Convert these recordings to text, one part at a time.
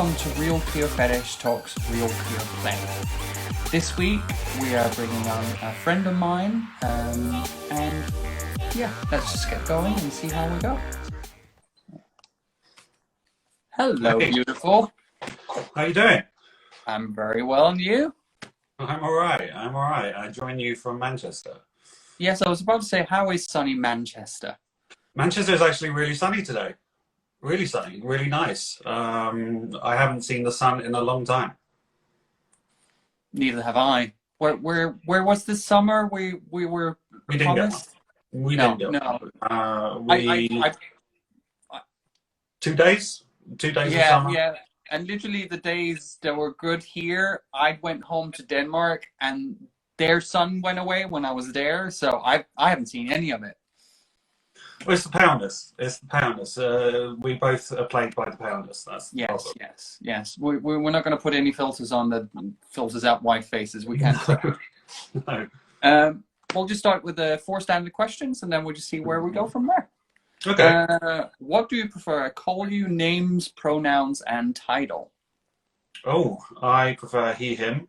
welcome to RealClearFetish Talks RealClearPlay. This week we are bringing on a friend of mine, and yeah, let's just get going and see how we go. Hello, Hey. beautiful. How you doing? I'm very well, and you? I'm all right. I'm all right. I join you from Manchester. Yes, I was about to say, how is sunny Manchester? Manchester is actually really sunny today. Really sunny, really nice. I haven't seen the sun in a long time. Neither have I. Where was this summer we were We didn't get one. promised? We No, didn't get no. one. We I 2 days, 2 days of Yeah, summer. yeah. And literally the days that were good here, I went home to Denmark and their sun went away when I was there. So I haven't seen any of it. Well, it's the pounders. It's the pounders. We both are plagued by the pounders. That's the Yes, problem. yes. We're not going to put any filters on that filters out white faces. We can't do No. that. We'll just start with the 4 standard questions and then we'll just see where we go from there. Okay. What do you prefer? I call you names, pronouns, and title. Oh, I prefer he, him.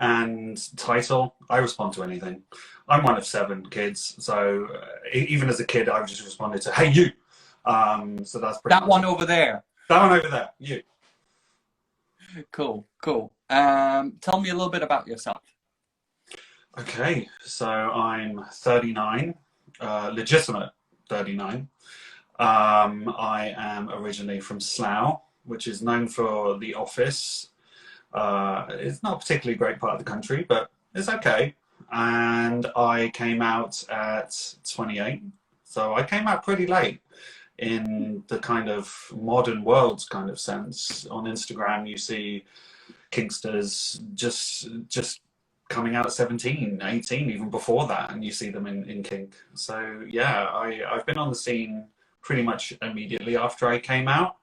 And title, I respond to anything. I'm one of 7 kids, so even as a kid, I've just responded to "Hey, you." So that's pretty That much one it. over there. That one over there, you. Cool. Tell me a little bit about yourself. Okay, so I'm 39, legitimate 39. I am originally from Slough, which is known for The Office. It's not a particularly great part of the country, but it's okay. And I came out at 28. So I came out pretty late in the kind of modern world kind of sense. On Instagram, you see kinksters just coming out at 17, 18, even before that, and you see them in kink. So yeah, I've been on the scene pretty much immediately after I came out,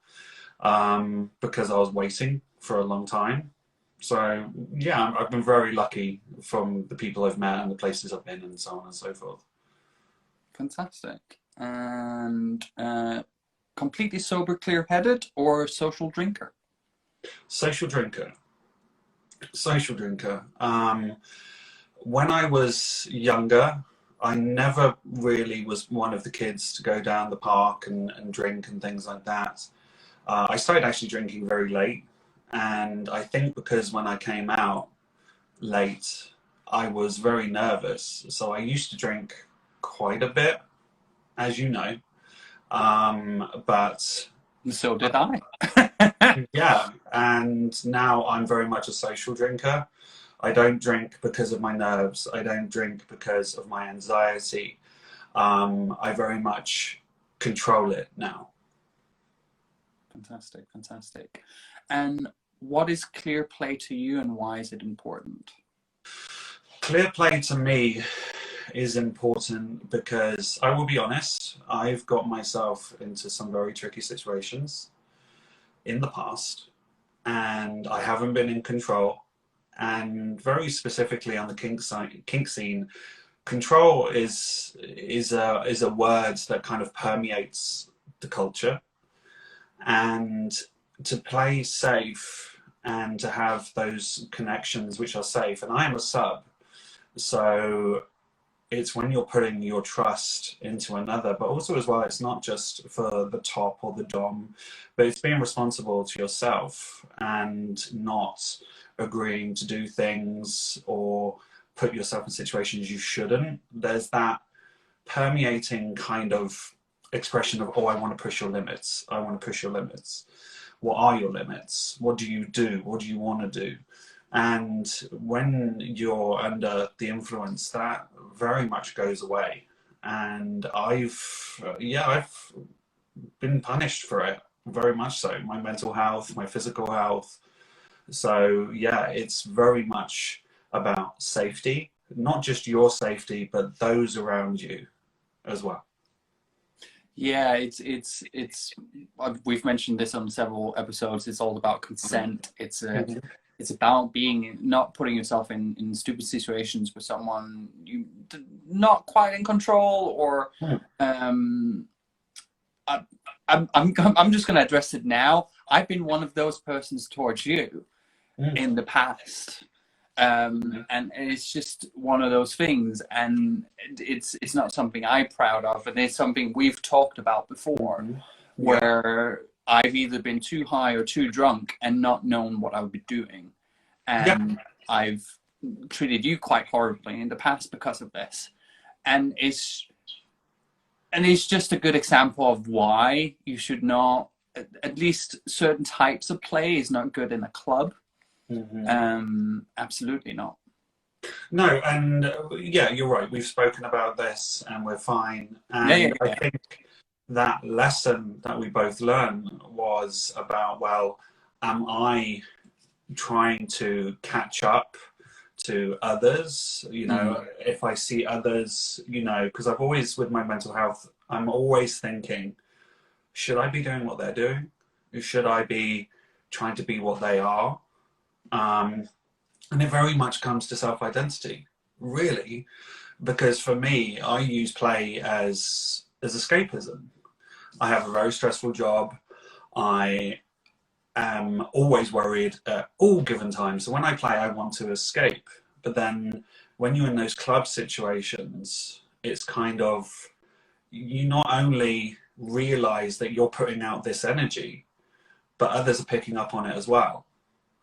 because I was waiting for a long time. So yeah, I've been very lucky from the people I've met and the places I've been and so on and so forth. Fantastic. And completely sober, clear-headed, or social drinker? Social drinker. Social drinker. When I was younger, I never really was one of the kids to go down the park and drink and things like that. I started actually drinking very late. And I think because when I came out late, I was very nervous. So I used to drink quite a bit, as you know. But So did I. yeah, and now I'm very much a social drinker. I don't drink because of my nerves. I don't drink because of my anxiety. I very much control it now. Fantastic. And what is clear play to you and why is it important? Clear play to me is important because I will be honest, I've got myself into some very tricky situations in the past and I haven't been in control. And very specifically on the kink scene, control is a word that kind of permeates the culture. And to play safe and to have those connections which are safe, and I am a sub, so it's when you're putting your trust into another, but also as well, it's not just for the top or the dom, but it's being responsible to yourself and not agreeing to do things or put yourself in situations you shouldn't. There's that permeating kind of expression of, oh, I want to push your limits. I want to push your limits. What are your limits? What do you do? What do you want to do? And when you're under the influence, that very much goes away. And I've been punished for it, very much so. My mental health, my physical health. So yeah, it's very much about safety, not just your safety, but those around you as well. Yeah, we've mentioned this on several episodes. It's all about consent. It's about not putting yourself in stupid situations with someone you not quite in control, or I'm just going to address it now. I've been one of those persons towards you in the past. And it's just one of those things, and it's not something I'm proud of, and it's something we've talked about before, where I've either been too high or too drunk and not known what I would be doing, and I've treated you quite horribly in the past because of this, and it's just a good example of why you should not, at least certain types of play is not good in a club. Absolutely not. No, and yeah, you're right. We've spoken about this, and we're fine. And I think that lesson that we both learned was about, well, am I trying to catch up to others? You know, if I see others, you know, because I've always, with my mental health, I'm always thinking, should I be doing what they're doing? Should I be trying to be what they are? And it very much comes to self-identity, really, because for me, I use play as escapism. I have a very stressful job. I am always worried at all given times. So when I play, I want to escape. But then when you're in those club situations, it's kind of, you not only realize that you're putting out this energy, but others are picking up on it as well.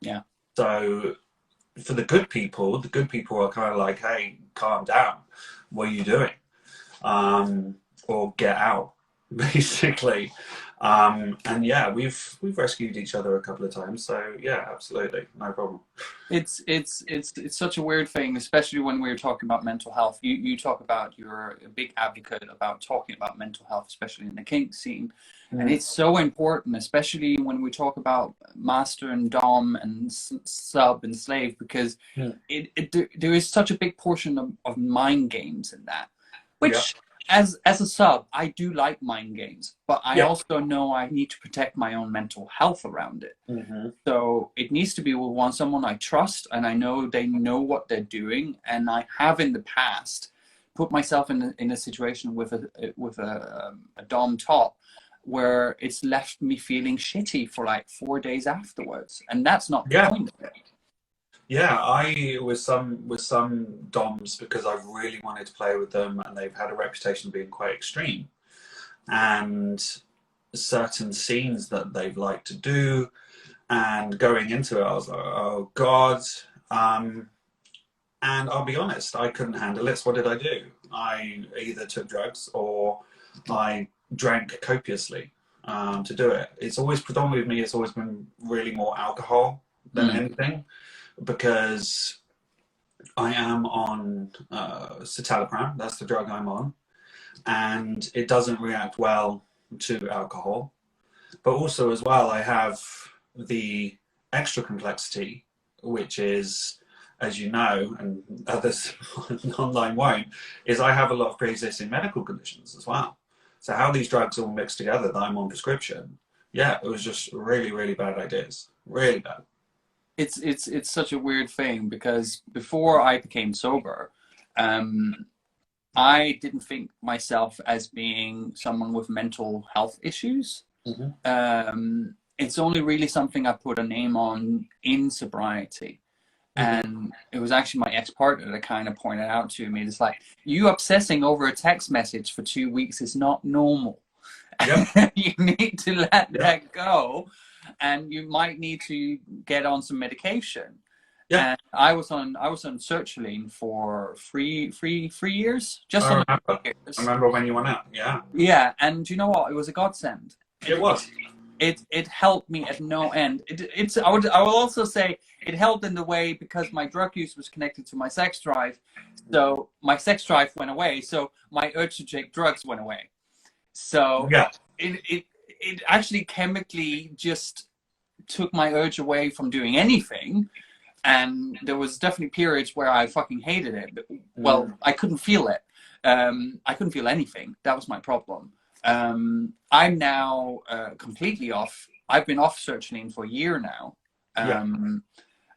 Yeah. So for the good people are kind of like, hey, calm down. What are you doing? Or get out, basically. And yeah, we've rescued each other a couple of times. So yeah, absolutely, no problem. It's such a weird thing, especially when we're talking about mental health. You talk about, you're a big advocate about talking about mental health, especially in the kink scene. And it's so important, especially when we talk about master and dom and sub and slave, because there is such a big portion of mind games in that, which as a sub, I do like mind games, but I also know I need to protect my own mental health around it. So it needs to be with someone I trust, and I know they know what they're doing. And I have in the past put myself in a situation with a dom top where it's left me feeling shitty for like 4 days afterwards, and that's not the point of it. Yeah, I with some DOMs, because I've really wanted to play with them, and they've had a reputation of being quite extreme, and certain scenes that they've liked to do, and going into it, I was like, oh God. And I'll be honest, I couldn't handle it. So what did I do? I either took drugs or I drank copiously to do it. It's always, predominantly with me, it's always been really more alcohol than anything, because I am on citalopram, that's the drug I'm on, and it doesn't react well to alcohol. But also as well, I have the extra complexity, which is, as you know, and others online won't, is I have a lot of pre-existing medical conditions as well. So how these drugs all mix together that I'm on prescription, yeah, it was just really, really bad ideas. Really bad. It's such a weird thing, because before I became sober, I didn't think myself as being someone with mental health issues. It's only really something I put a name on in sobriety. And it was actually my ex-partner that kind of pointed out to me, it's like, you obsessing over a text message for 2 weeks is not normal. You need to let that go, and you might need to get on some medication. And I was on sertraline for three years. Just I remember when you went out. Yeah, and you know what? It was a godsend. It was. It helped me at no end. I will also say it helped in the way, because my drug use was connected to my sex drive. So my sex drive went away. So my urge to take drugs went away. So it actually chemically just took my urge away from doing anything. And there was definitely periods where I fucking hated it. But, well, I couldn't feel it. I couldn't feel anything. That was my problem. I'm now completely off. I've been off sertraline for a year now.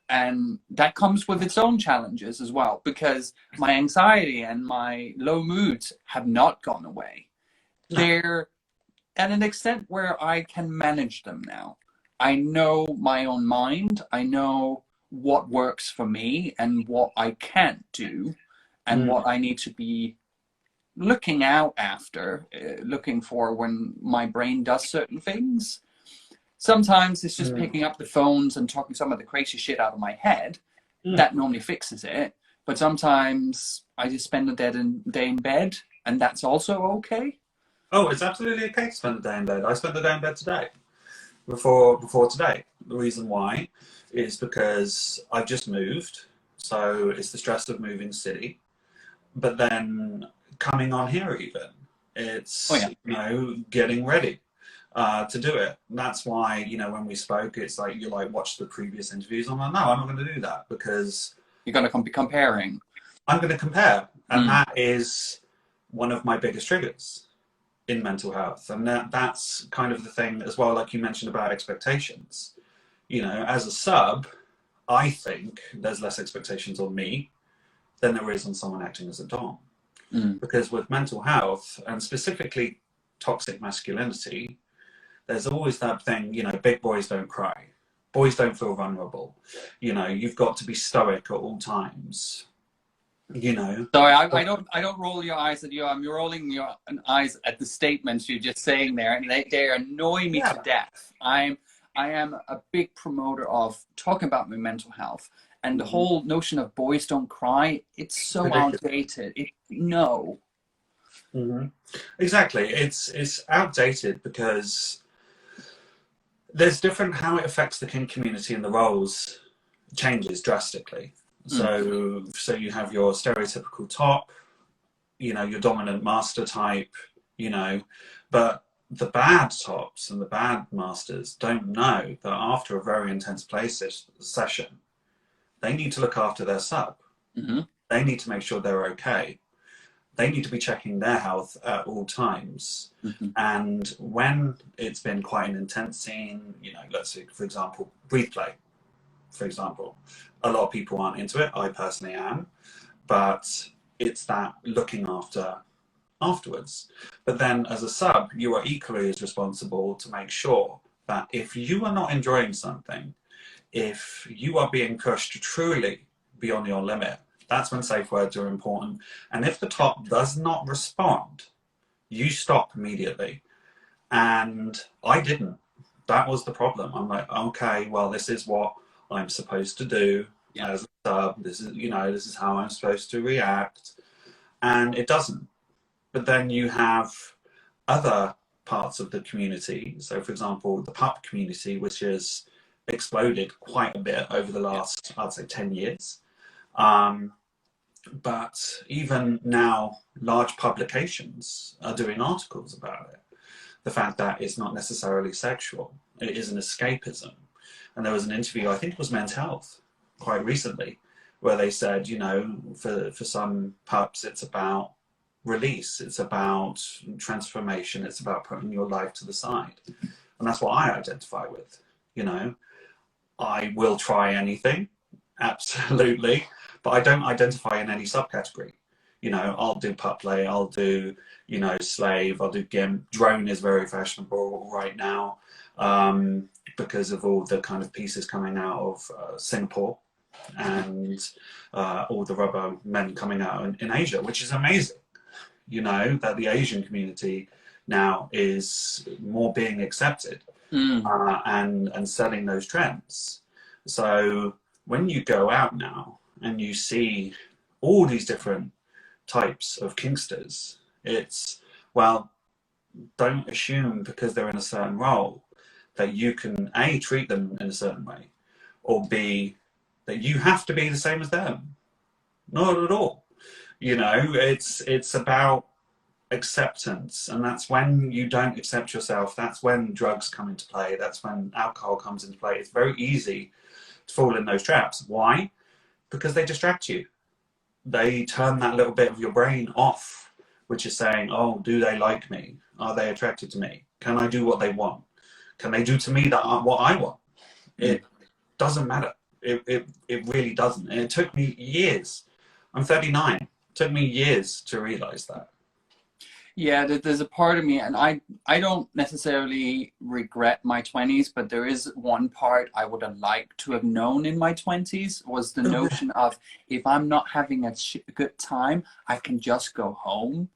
And that comes with its own challenges as well, because my anxiety and my low moods have not gone away. They're at an extent where I can manage them now. I know my own mind. I know what works for me and what I can't do, and what I need to be looking out after, looking for when my brain does certain things. Sometimes it's just picking up the phones and talking some of the crazy shit out of my head. That normally fixes it. But sometimes I just spend a day in bed, and that's also okay. Oh, it's absolutely okay to spend the day in bed. I spent the day in bed today, before today. The reason why is because I've just moved, so it's the stress of moving city. But then coming on here, even it's getting ready to do it. And that's why when we spoke, it's like you watch the previous interviews. I'm like, no, I'm not going to do that because you're going to be comparing. I'm going to compare, and that is one of my biggest triggers in mental health. And that's kind of the thing as well, like you mentioned about expectations. As a sub, I think there's less expectations on me than there is on someone acting as a dom. Because with mental health, and specifically toxic masculinity, there's always that thing, big boys don't cry. Boys don't feel vulnerable. You've got to be stoic at all times. Sorry, I don't roll your eyes at you. I'm rolling your eyes at the statements you're just saying there, and they annoy me to death. I am a big promoter of talking about my mental health, and the whole notion of boys don't cry. It's so outdated. No. Exactly. It's outdated because there's different how it affects the kink community, and the roles changes drastically. So you have your stereotypical top, your dominant master type, but the bad tops and the bad masters don't know that after a very intense play session, they need to look after their sub. They need to make sure they're okay. They need to be checking their health at all times. And when it's been quite an intense scene, let's say, for example, breathe play, for example. A lot of people aren't into it. I personally am. But it's that looking after afterwards. But then as a sub, you are equally as responsible to make sure that if you are not enjoying something, if you are being pushed truly beyond your limit, that's when safe words are important. And if the top does not respond, you stop immediately. And I didn't. That was the problem. I'm like, okay, well, this is what I'm supposed to do as a sub. This is how I'm supposed to react. And it doesn't. But then you have other parts of the community. So, for example, the pup community, which has exploded quite a bit over the last, I'd say, 10 years. But even now, large publications are doing articles about it. The fact that it's not necessarily sexual. It is an escapism. And there was an interview, I think it was Men's Health, quite recently, where they said, for some pups, it's about release, it's about transformation, it's about putting your life to the side. And that's what I identify with. I will try anything, absolutely, but I don't identify in any subcategory. I'll do pup play, I'll do, slave, I'll do gimp. Drone is very fashionable right now because of all the kind of pieces coming out of Singapore and all the rubber men coming out in Asia, which is amazing. That the Asian community now is more being accepted and selling those trends. So when you go out now and you see all these different types of kinksters, it's, well, don't assume because they're in a certain role that you can A, treat them in a certain way, or B, that you have to be the same as them. Not at all. It's about acceptance, and that's when you don't accept yourself. That's when drugs come into play. That's when alcohol comes into play. It's very easy to fall in those traps. Why? Because they distract you. They turn that little bit of your brain off, which is saying, oh, do they like me? Are they attracted to me? Can I do what they want? Can they do to me what I want? It doesn't matter. It really doesn't. And it took me years. I'm 39. It took me years to realize that. Yeah, there's a part of me, and I don't necessarily regret my 20s, but there is one part I would have liked to have known in my 20s was the notion of, if I'm not having a good time, I can just go home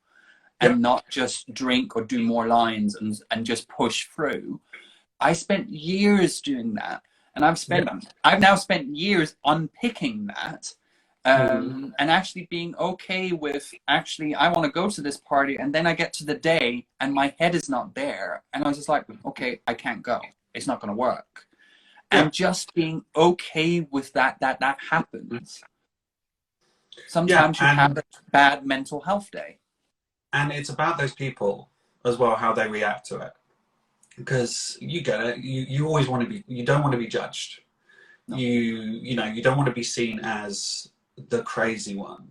Yep. and not just drink or do more lines and just push through. I spent years doing that, and I've now spent years unpicking that, and actually being okay with, actually I want to go to this party, and then I get to the day and my head is not there, and I was just like, okay, I can't go, it's not going to work. And just being okay with that happens. Sometimes you have a bad mental health day. And it's about those people as well, how they react to it. Because you get it, you always want to be, you don't want to be judged. No. You know, you don't want to be seen as the crazy one,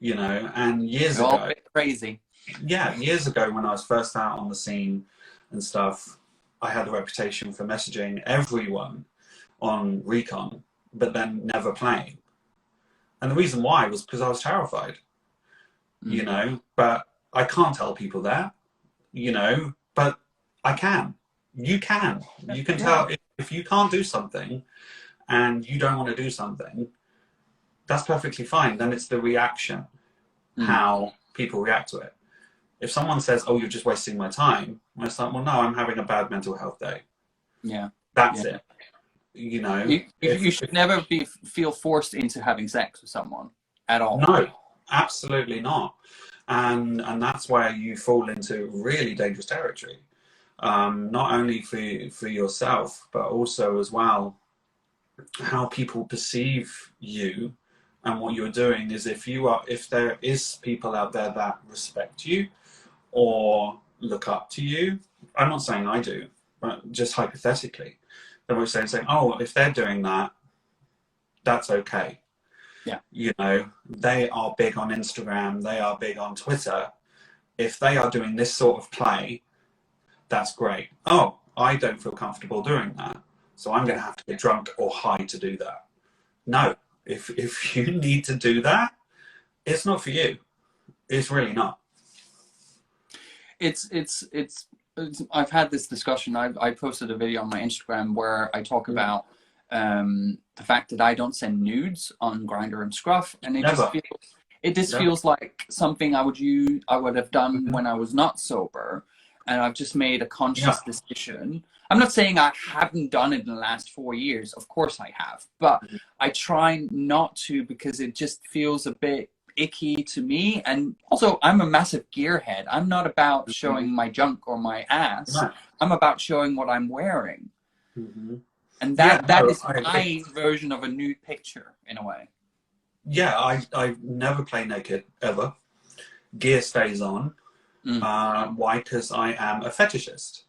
you know. And years ago, all a bit crazy. Yeah, years ago when I was first out on the scene and stuff, I had a reputation for messaging everyone on Recon, but then never playing. And the reason why was because I was terrified, you know. But I can't tell people that, you know, but I can. You can. You can tell if you can't do something and you don't want to do something, that's perfectly fine. Then it's the reaction, how people react to it. If someone says, oh, you're just wasting my time, it's like, well, no, I'm having a bad mental health day. Yeah. That's it. You know, you should never feel forced into having sex with someone at all. No, absolutely not. And that's where you fall into really dangerous territory. Not only for yourself, but also as well how people perceive you and what you're doing. Is if there is people out there that respect you or look up to you, I'm not saying I do, but just hypothetically, then we're saying, oh, if they're doing that, that's okay. Yeah. You know, they are big on Instagram, they are big on Twitter. If they are doing this sort of play, that's great. Oh, I don't feel comfortable doing that, so I'm going to have to get drunk or high to do that. No, if you need to do that, it's not for you. It's really not. It's I've had this discussion. I posted a video on my Instagram where I talk about the fact that I don't send nudes on Grindr and Scruff, and it just feels like something I would have done when I was not sober, and I've just made a conscious decision. I'm not saying I haven't done it in the last 4 years. Of course I have, but I try not to, because it just feels a bit icky to me. And also, I'm a massive gearhead. I'm not about showing my junk or my ass. No. I'm about showing what I'm wearing. And that is my version of a nude picture, in a way. Yeah, I never play naked, ever. Gear stays on. Why? Because I am a fetishist.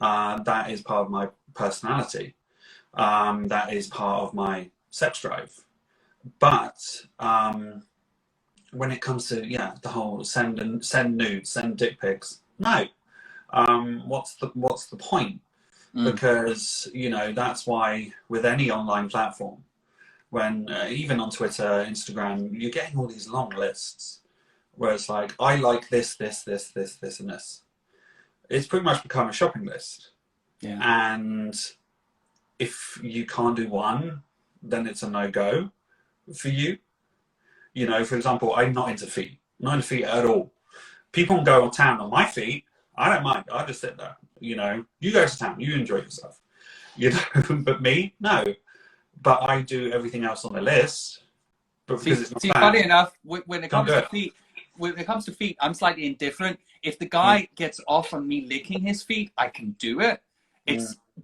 That is part of my personality. That is part of my sex drive. But when it comes to the whole send nudes, send dick pics, no. What's the point? Because that's why with any online platform, when even on Twitter, Instagram, you're getting all these long lists where it's like, I like this, this, this, this, this, and this. It's pretty much become a shopping list. Yeah. And if you can't do one, then it's a no-go for you. You know, for example, I'm not into feet. Not into feet at all. People can go on town on my feet. I don't mind. I just sit there. You know, you go to town. You enjoy yourself. You know, but me, no. But I do everything else on the list. But because it's not funny enough, when it comes to feet, I'm slightly indifferent. If the guy gets off on me licking his feet, I can do it.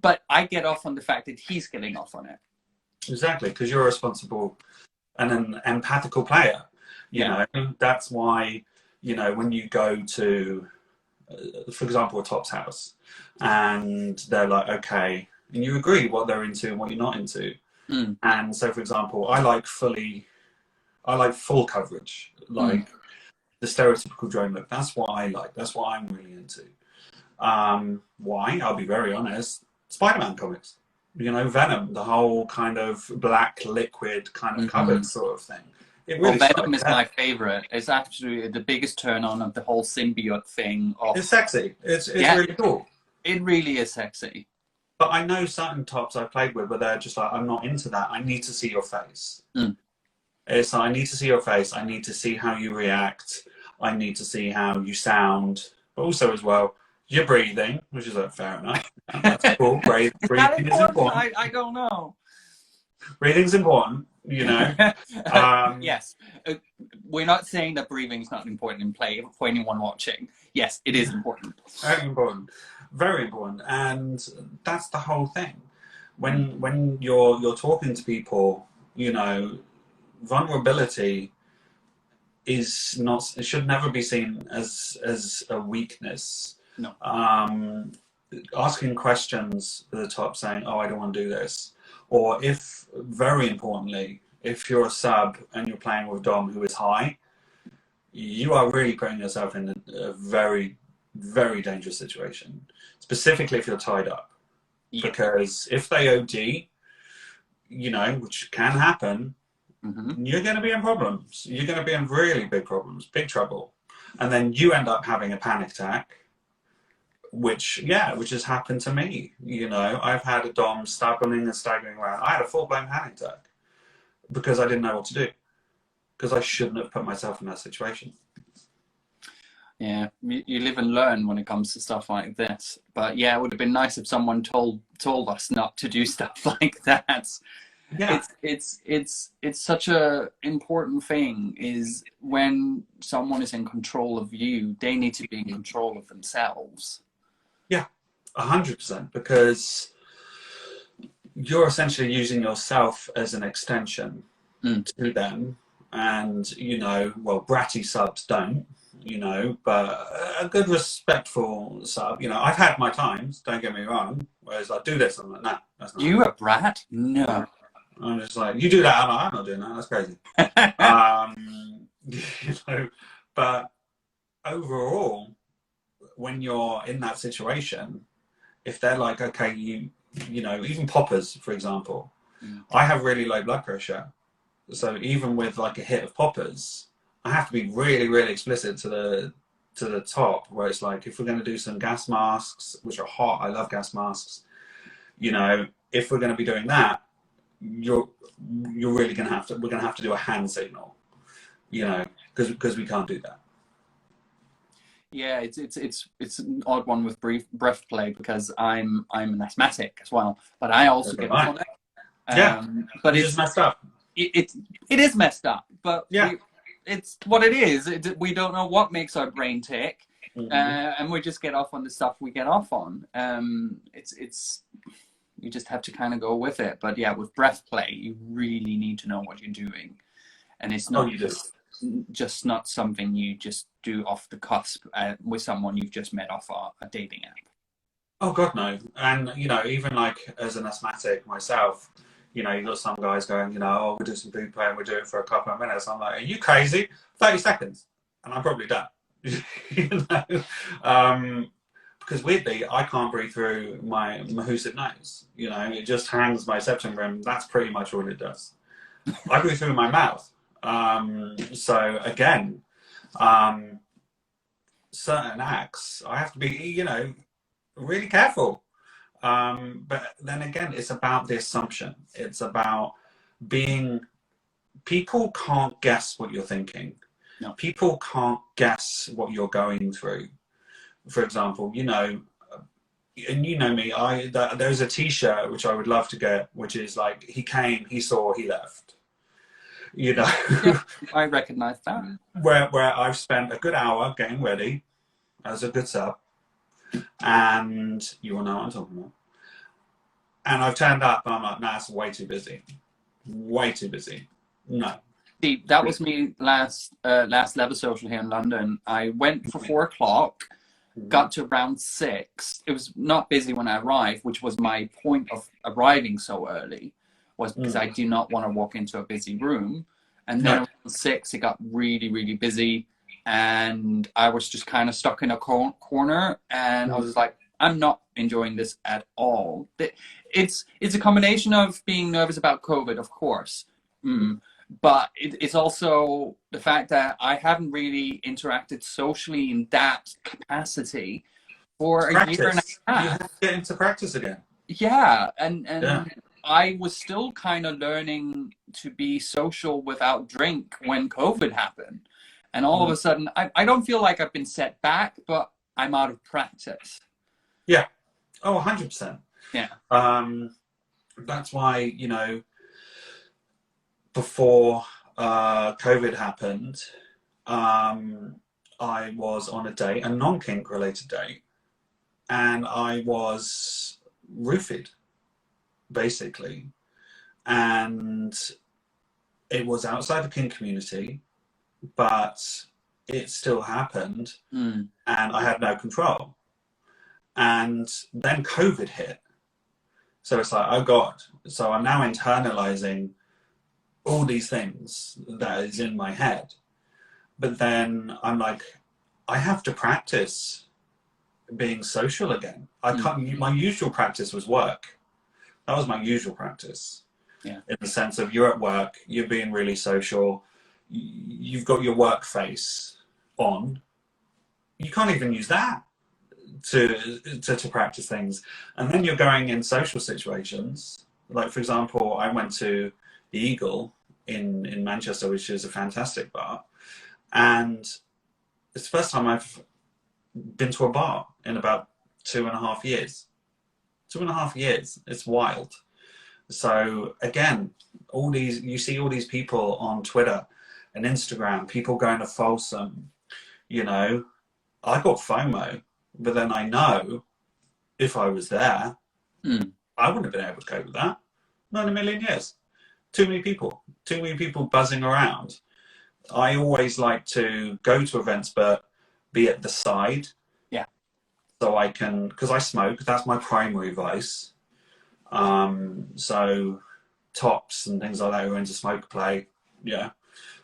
But I get off on the fact that he's getting off on it. Exactly, because you're a responsible and an empathical player. You know, that's why, when you go to, for example, a Top's house, and they're like, okay, and you agree what they're into and what you're not into. And so, for example, I like full coverage, like the stereotypical drone look. That's what I like. That's what I'm really into. Why? I'll be very honest. Spider-Man comics. Venom, the whole kind of black liquid kind of covered sort of thing. It Well, really Venom strikes. is my favorite. It's actually the biggest turn on of the whole symbiote thing. It's sexy. It's Yeah, really cool. it really is sexy. But I know certain tops I've played with where they're just like, I'm not into that. I need to see your face. Mm. It's like, I need to see your face. I need to see how you react. I need to see how you sound. But also as well, your breathing, which is fair enough. That's cool. Is that Breathing is important? important. I don't know. Breathing's important, you know. Yes, we're not saying that breathing is not important in play for anyone watching. Yes, it is important. Very important. Very important. And that's the whole thing. When you're talking to people, you know, vulnerability is not, it should never be seen as a weakness. No. Asking questions at the top saying, oh, I don't want to do this. Or if, very importantly, if you're a sub and you're playing with Dom who is high, you are really putting yourself in a very, very dangerous situation. Specifically if you're tied up. Yeah. Because if they OD, you know, which can happen, you're going to be in problems. You're going to be in really big problems, big trouble. And then you end up having a panic attack, which has happened to me. You know, I've had a Dom staggering and staggering around. I had a full-blown panic attack because I didn't know what to do. Because I shouldn't have put myself in that situation. Yeah, you live and learn when it comes to stuff like this. But yeah, it would have been nice if someone told us not to do stuff like that. Yeah. It's such a important thing, is when someone is in control of you, they need to be in control of themselves. Yeah, 100%, because you're essentially using yourself as an extension to them. And, you know, well, bratty subs don't, you know, but a good respectful sub, you know, I've had my times, don't get me wrong, whereas I do this, I'm like, nah, that's not You a brat? No. I'm just like, you do that, I'm not doing that, that's crazy. You know, but overall, when you're in that situation, if they're like, okay, you know, even poppers, for example, I have really low blood pressure. So even with like a hit of poppers, I have to be really, really explicit to the top, where it's like, if we're going to do some gas masks, which are hot, I love gas masks, you know, if we're going to be doing that, you're really going to have to, we're going to have to do a hand signal, you know, because we can't do that. Yeah, it's an odd one with breath play, because I'm an asthmatic as well, but I also get off on it. Yeah, but it's just messed up. It is messed up, but yeah, it's what it is. We don't know what makes our brain tick, and we just get off on the stuff we get off on. It's you just have to kind of go with it. But yeah, with breath play, you really need to know what you're doing, and it's not just not something you just do off the cusp with someone you've just met off a dating app. Oh God, no. And you know, even like as an asthmatic myself, you know, you got some guys going, you know, oh, we'll do some food play and we'll do it for a couple of minutes. I'm like, are you crazy? 30 seconds. And I'm probably done. You know? Because weirdly, I can't breathe through my Mahusip nose. You know, it just hangs my septum rim. That's pretty much all it does. I breathe through my mouth. So again, certain acts, I have to be, you know, really careful. But then again, it's about the assumption. It's about being, people can't guess what you're thinking. No. People can't guess what you're going through. For example, you know, and you know me, there's a t-shirt which I would love to get, which is like, he came, he saw, he left. You know, yeah, I recognize that. Where I've spent a good hour getting ready as a good sub, and you will know what I'm talking about. And I've turned up and I'm like, nah, it's way too busy. Way too busy. No. See, that was me last Level Social here in London. I went for 4 o'clock, got to around 6. It was not busy when I arrived, which was my point of arriving so early, was because I do not want to walk into a busy room. And then around 6, it got really, really busy. And I was just kind of stuck in a corner. And I was like, I'm not enjoying this at all. It's a combination of being nervous about COVID, of course. But it's also the fact that I haven't really interacted socially in that capacity for a year and Practice. a You have to half. get into practice again. Yeah, Yeah. and I was still kind of learning to be social without drink when COVID happened. And all of Mm. a sudden, I don't feel like I've been set back, but I'm out of practice. Yeah. Oh, 100%. Yeah. That's why, you know, before COVID happened, I was on a date, a non-kink related date, and I was roofied, basically. And it was outside the kink community, but it still happened, Mm. and I had no control. And then COVID hit. So it's like, oh God. So I'm now internalizing all these things that is in my head. But then I'm like, I have to practice being social again. I can't, my usual practice was work. That was my usual practice. Yeah. In the sense of you're at work, you're being really social, you've got your work face on. You can't even use that to practice things. And then you're going in social situations. Like, for example, I went to the Eagle in Manchester, which is a fantastic bar. And it's the first time I've been to a bar in about 2.5 years. 2.5 years. It's wild. So again, all these, you see all these people on Twitter and Instagram, people going to Folsom, you know, I got FOMO, but then I know if I was there, I wouldn't have been able to cope with that. Not in a million years. Too many people buzzing around. I always like to go to events, but be at the side. Yeah. So I can, because I smoke, that's my primary vice. So tops and things like that who are into smoke play, yeah,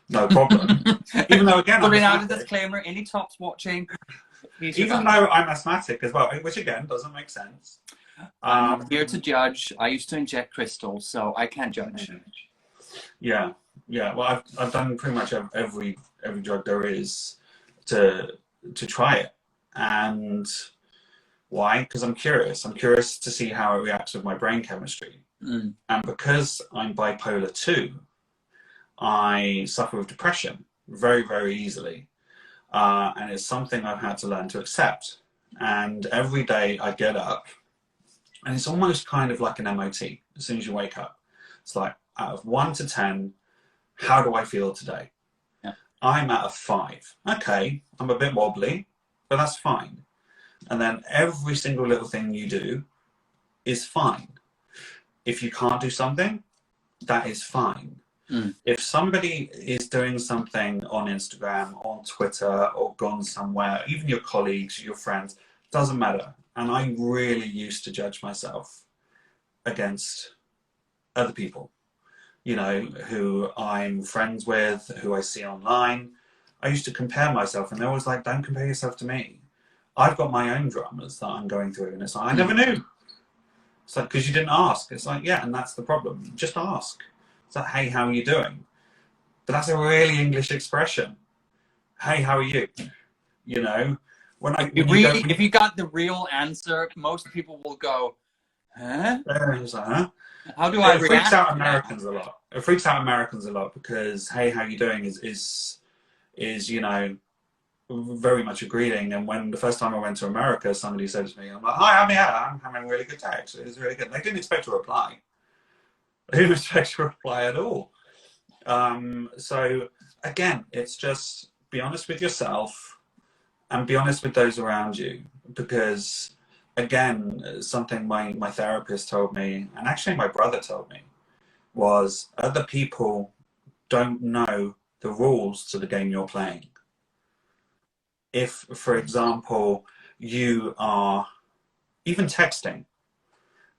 no problem. Even though, again, Putting out a disclaimer, any tops watching, even though I'm asthmatic as well, which again doesn't make sense. I'm not here to judge. I used to inject crystals, so I can't judge. Yeah, yeah. Well, I've done pretty much every drug there is to try it, and why? Because I'm curious. I'm curious to see how it reacts with my brain chemistry. And because I'm bipolar 2, I suffer with depression very, very easily. And it's something I've had to learn to accept. And every day I get up, and it's almost kind of like an MOT as soon as you wake up. It's like, out of 1 to 10, how do I feel today? Yeah. I'm at a 5. Okay, I'm a bit wobbly, but that's fine. And then every single little thing you do is fine. If you can't do something, that is fine. If somebody is doing something on Instagram, on Twitter, or gone somewhere, even your colleagues, your friends, doesn't matter. And I really used to judge myself against other people, you know, who I'm friends with, who I see online. I used to compare myself, and they're always like, don't compare yourself to me. I've got my own dramas that I'm going through, and it's like, I never knew. It's like, because you didn't ask. It's like, yeah, and that's the problem. Just ask. It's like, hey, how are you doing? But that's a really English expression. Hey, how are you? You know, if you got the real answer, most people will go, huh? It's like, huh? How do I It freaks react? out Americans a lot. It freaks out Americans a lot because, hey, how you doing is you know, very much a greeting. And when the first time I went to America, somebody said to me, I'm like, hi, I'm having a really good day, actually. It's really good. They didn't expect a reply. They didn't expect a reply at all. So again, it's just be honest with yourself and be honest with those around you. Because again, something my therapist told me, and actually my brother told me, was other people don't know the rules to the game you're playing. If, for example, you are even texting,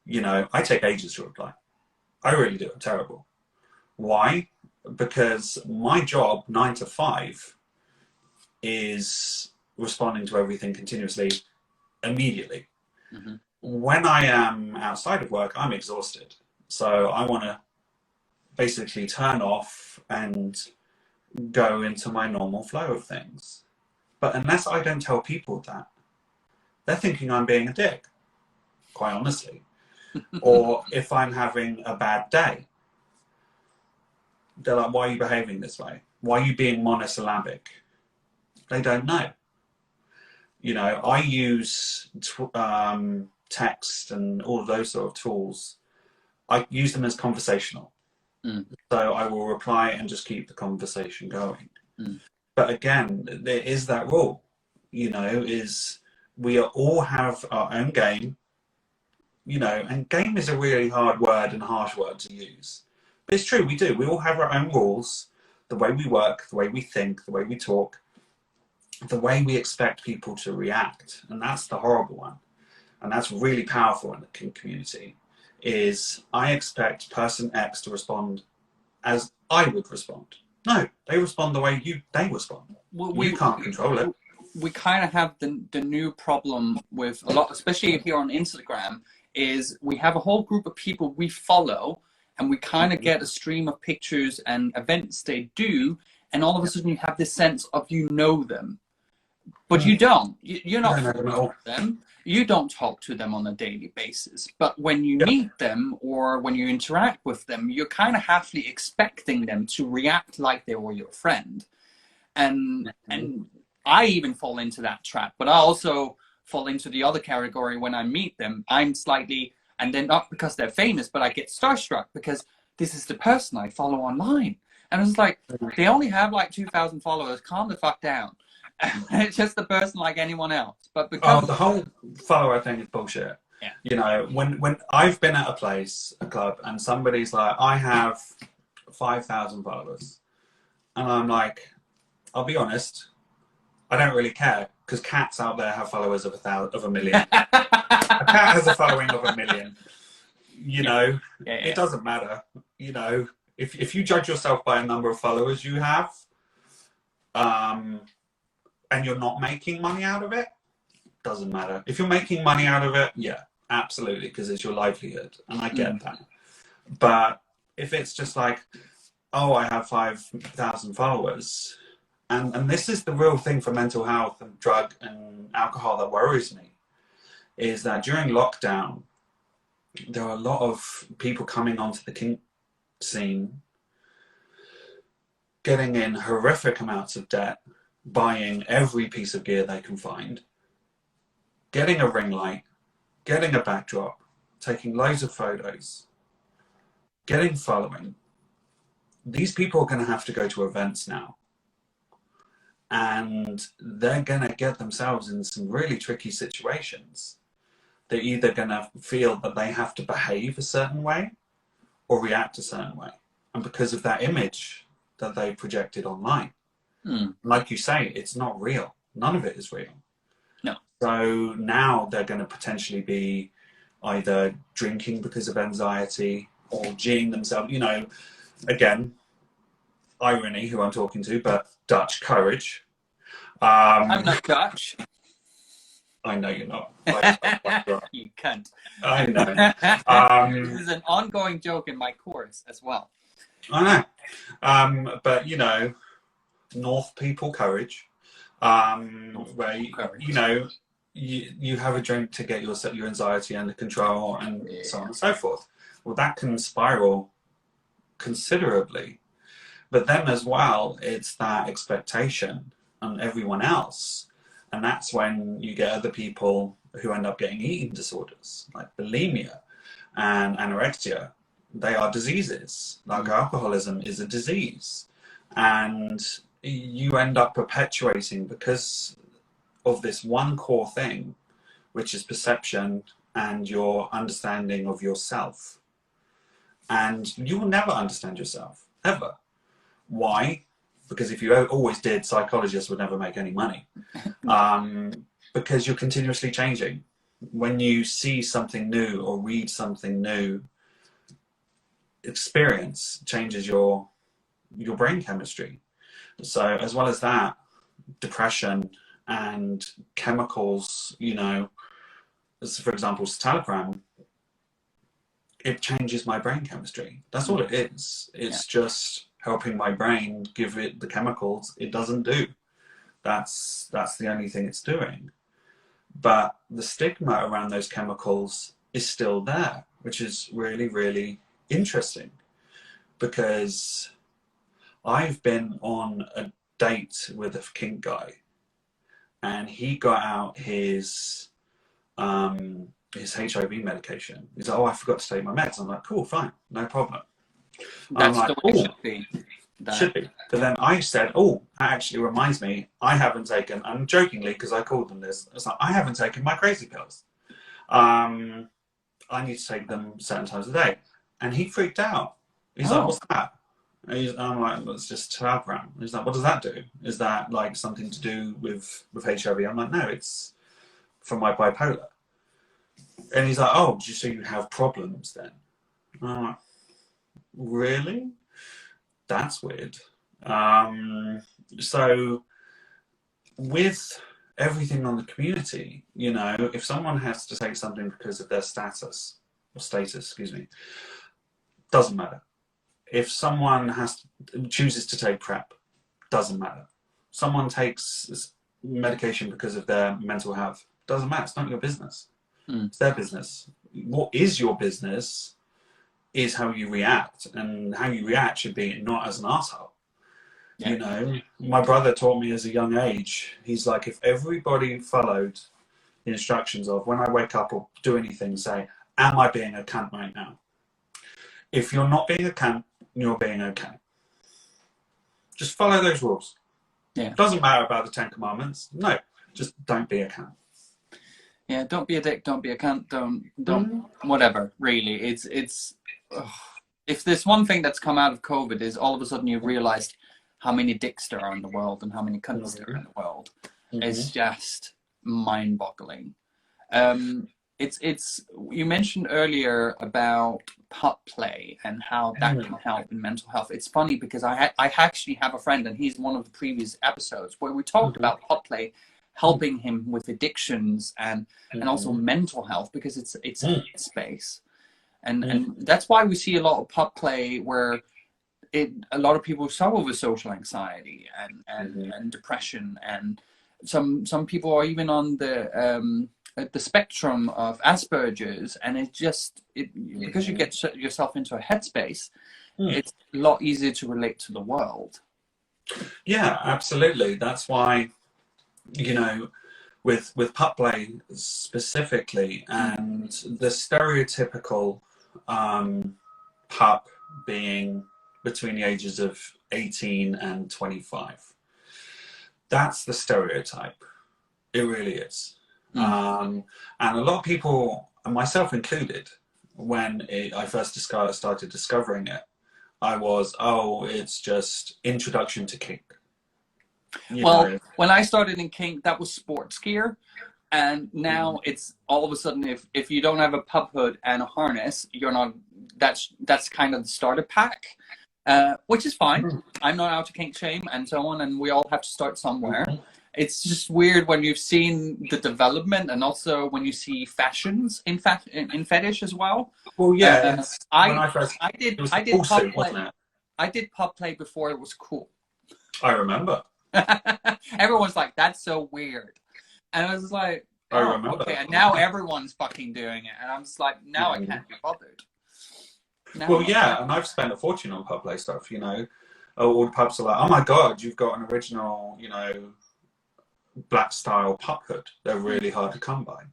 you know, I take ages to reply. I really do. I'm terrible. Why? Because my job, 9 to 5, is responding to everything continuously, immediately. When I am outside of work, I'm exhausted. So I want to basically turn off and go into my normal flow of things. But unless I don't tell people that, they're thinking I'm being a dick, quite honestly. Or if I'm having a bad day, they're like, why are you behaving this way? Why are you being monosyllabic? They don't know. You know, I use text and all of those sort of tools. I use them as conversational. So I will reply and just keep the conversation going. But again, there is that rule, you know, is we all have our own game, you know, and game is a really hard word and harsh word to use. But it's true, we do. We all have our own rules, the way we work, the way we think, the way we talk, the way we expect people to react. And that's the horrible one. And that's really powerful in the kink community, is I expect person X to respond as I would respond. No, they respond the way they respond. You can't control it. We kind of have the new problem with a lot, especially here on Instagram, is we have a whole group of people we follow, and we kind of get a stream of pictures and events they do, and all of a sudden you have this sense of you know them. But you don't. You're not following them. You don't talk to them on a daily basis. But when you meet them or when you interact with them, you're kind of halfly expecting them to react like they were your friend. And I even fall into that trap. But I also fall into the other category when I meet them. I'm slightly, and then not because they're famous, but I get starstruck because this is the person I follow online. And it's like, they only have like 2,000 followers. Calm the fuck down. It's just a person like anyone else. But because the whole follower thing is bullshit. Yeah. You know, when I've been at a club, and somebody's like, I have 5,000 followers, and I'm like, I'll be honest, I don't really care, because cats out there have followers of a million. A cat has a following of 1 million. You know, it doesn't matter. You know, if you judge yourself by a number of followers you have, and you're not making money out of it, doesn't matter. If you're making money out of it, yeah, absolutely, because it's your livelihood, and I get that. But if it's just like, oh, I have 5,000 followers, and this is the real thing for mental health and drug and alcohol that worries me, is that during lockdown, there are a lot of people coming onto the kink scene, getting in horrific amounts of debt, buying every piece of gear they can find, getting a ring light, getting a backdrop, taking loads of photos, getting following. These people are going to have to go to events now. And they're going to get themselves in some really tricky situations. They're either going to feel that they have to behave a certain way or react a certain way. And because of that image that they projected online, like you say, it's not real. None of it is real. No. So now they're going to potentially be either drinking because of anxiety or G'ing themselves. You know, again, irony who I'm talking to, but Dutch courage. I'm not Dutch. I know you're not. You cunt. I know. This is an ongoing joke in my course as well. I know. But, you know, North people courage. Where, you know, you have a drink to get your anxiety under control and so on and so forth. Well, that can spiral considerably. But then as well, it's that expectation on everyone else. And that's when you get other people who end up getting eating disorders, like bulimia and anorexia. They are diseases. Like alcoholism is a disease. And you end up perpetuating because of this one core thing, which is perception and your understanding of yourself. And you will never understand yourself, ever. Why? Because if you always did, psychologists would never make any money. Because you're continuously changing. When you see something new or read something new, experience changes your brain chemistry. So as well as that, depression and chemicals, you know, as for example, citalopram, it changes my brain chemistry. That's all it is. It's just helping my brain give it the chemicals it doesn't do. That's the only thing it's doing. But the stigma around those chemicals is still there, which is really, really interesting, because I've been on a date with a kink guy, and he got out his HIV medication. He's like, oh, I forgot to take my meds. I'm like, cool, fine, no problem. That's I'm the like, way it oh, should be. should be. But then I said, oh, that actually reminds me, I haven't taken, and jokingly, because I called them this, it's like, I haven't taken my crazy pills. I need to take them certain times a day. And he freaked out. He's like, what's that? I'm like, well, it's just Telegram. He's like, what does that do? Is that like something to do with HIV? I'm like, no, it's for my bipolar. And he's like, oh, so you have problems then? And I'm like, really? That's weird. So with everything on the community, you know, if someone has to take something because of their status, excuse me, doesn't matter. If someone chooses to take PrEP, doesn't matter. Someone takes medication because of their mental health, doesn't matter. It's not your business. It's their business. What is your business is how you react, and how you react should be not as an arsehole. Yeah. You know, my brother taught me as a young age, he's like, if everybody followed the instructions of, when I wake up or do anything, say, am I being a cunt right now? If you're not being a cunt, you're being okay. Just follow those rules. Yeah. Doesn't matter about the 10 Commandments. No, just don't be a cunt. Yeah, don't be a dick, don't be a cunt, don't whatever, really. It's if there's one thing that's come out of COVID, is all of a sudden you've realized how many dicks there are in the world and how many cunts there are in the world. It's just mind-boggling. It's you mentioned earlier about pup play and how that can help in mental health. It's funny because I actually have a friend, and he's one of the previous episodes where we talked about pup play helping him with addictions and also mental health, because it's a space, and that's why we see a lot of pup play where a lot of people suffer with social anxiety and depression, and some people are even on the spectrum of Asperger's, and because you get yourself into a headspace, it's a lot easier to relate to the world. Yeah, absolutely. That's why, you know, with pup play specifically, and the stereotypical pup being between the ages of 18 and 25. That's the stereotype. It really is. And a lot of people, and myself included, when I first started discovering it, I was, it's just introduction to kink. Well, when I started in kink, that was sports gear. And now it's all of a sudden, if you don't have a pup hood and a harness, you're not, that's kind of the starter pack, which is fine. I'm not out to kink shame and so on, and we all have to start somewhere. It's just weird when you've seen the development, and also when you see fashions in fetish as well. Well, yeah, I did pup play before it was cool. I remember. Everyone's like, that's so weird, and I was like, I remember. Okay, and now everyone's fucking doing it, and I'm just like, now I can't be bothered. Well, yeah, and I've spent a fortune on pup play stuff. You know, all the pubs are like, oh my god, you've got an original, you know, black style pup hood. They're really hard to come by.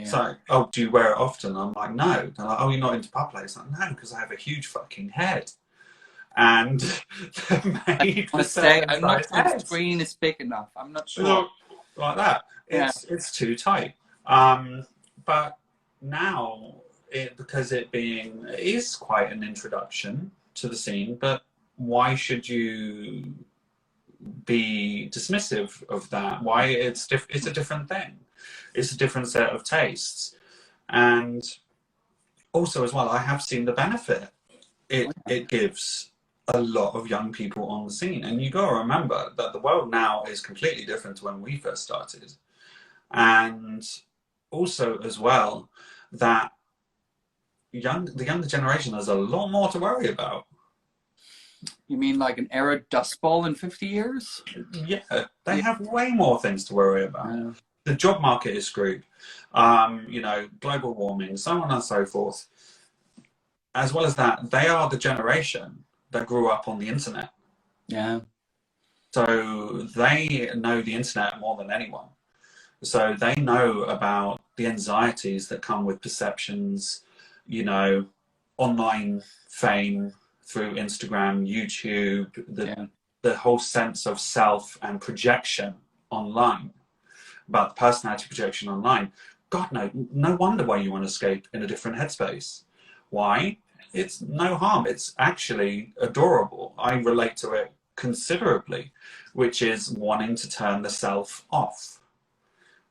So, do you wear it often? I'm like, no. They're like, you're not into pup play. It's like, no, because I have a huge fucking head. And they're made for I'm not sure the screen is big enough. I'm not sure. Like that. It's too tight. But now, because it is quite an introduction to the scene, but why should you be dismissive of that? Why it's a different thing. It's a different set of tastes. And also as well, I have seen the benefit it gives a lot of young people on the scene. And you got to remember that the world now is completely different to when we first started. And also as well, that the younger generation has a lot more to worry about. You mean like an era dust ball in 50 years? Yeah, they have way more things to worry about. The job market is screwed. You know, global warming, so on and so forth. As well as that, they are the generation that grew up on the internet. Yeah. So they know the internet more than anyone. So they know about the anxieties that come with perceptions, you know, online fame through Instagram, YouTube, the whole sense of self and projection online, about the personality projection online. God, no wonder why you want to escape in a different headspace. Why? It's no harm. It's actually adorable. I relate to it considerably, which is wanting to turn the self off.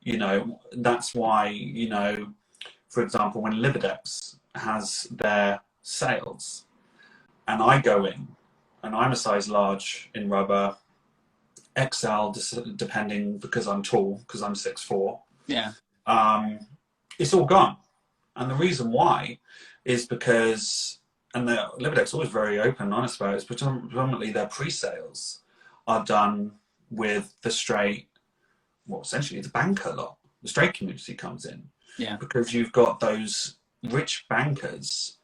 You know, that's why, you know, for example, when Libidex has their sales and I go in and I'm a size large in rubber, XL depending, because I'm tall, because I'm 6'4". Yeah. It's all gone. And the reason why is because, and the Libidex is always very open and honest about it, is predominantly their pre-sales are done with the straight, well, essentially the banker lot. The straight community comes in. Yeah. Because you've got those rich bankers